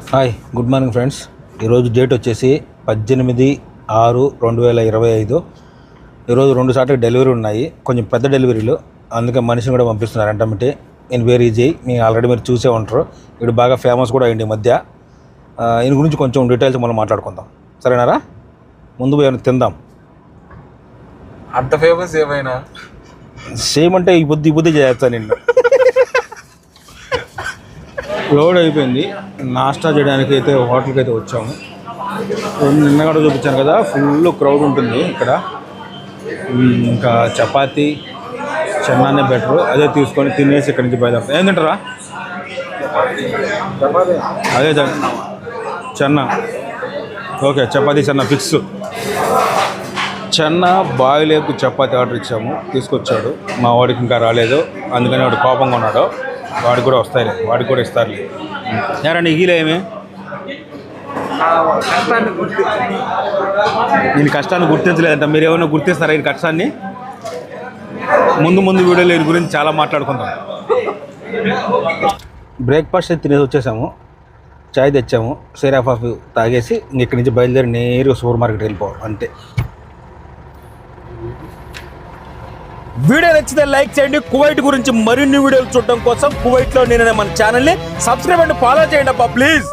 Hi good morning friends. ఈరోజు date వచ్చేసి 18/6/2025. ఈరోజు 2 సార్లు డెలివరీ ఉన్నాయి, కొంచెం పెద్ద డెలివరీలు, అందుకే మనిషిని కూడా పంపిస్తున్నారు. అంటే ఈయన పేరు ఈజీ, మీ ఆల్రెడీ మీరు చూసే ఉంటారు. వీడు బాగా ఫేమస్ కూడా అయ్యింది ఈ మధ్య. ఈయన గురించి కొంచెం డీటెయిల్స్ మనం మాట్లాడుకుందాం, సరేనారా? ముందు పోయి తిందాం. అంత ఫేమస్ ఏమైనా సేమ్ అంటే ఈ బుద్ధి చేయొచ్చా నిన్ను? లోడ్ అయిపోయింది. నాస్టా చేయడానికి అయితే హోటల్కి అయితే వచ్చాము. నిన్న కూడా చూపించాను కదా, ఫుల్ క్రౌడ్ ఉంటుంది ఇక్కడ. ఇంకా చపాతీ చెన్నానే బెటరు, అదే తీసుకొని తినేసి ఇక్కడి నుంచి బయలుదేరుతాం. ఏం తింటారా? అదే చెన్న. ఓకే, చపాతీ చెన్న ఫిక్స్. చెన్న బాయిల్ ఎగ్ చపాతీ ఆర్డర్ ఇచ్చాము, తీసుకొచ్చాడు. మా వాడికి ఇంకా రాలేదు, అందుకని వాడు కోపంగా ఉన్నాడు. వాడికి కూడా వస్తాయి, వాడికి కూడా ఇస్తారులే. యారా నీ గీలేమి? నేను కష్టాన్ని గుర్తించలేదంట. మీరు ఏమైనా గుర్తిస్తారా ఈ కష్టాన్ని? ముందు వీడియోలో దీని గురించి చాలా మాట్లాడుకుందాం. బ్రేక్ఫాస్ట్ తినేసి వచ్చేసాము, చాయ్ తెచ్చాము, సేరా కాఫీ తాగేసి ఇక్కడి నుంచి బయలుదేరి నేరుగా సూపర్ మార్కెట్ వెళ్ళిపోవాలి అంతే. వీడియో నచ్చితే లైక్ చేయండి. కువైట్ గురించి మరిన్ని వీడియోలు చూడడం కోసం కువైట్లో నేను మన ఛానల్ని సబ్స్క్రైబ్ అండ్ ఫాలో చేయండి అబ్బా ప్లీజ్.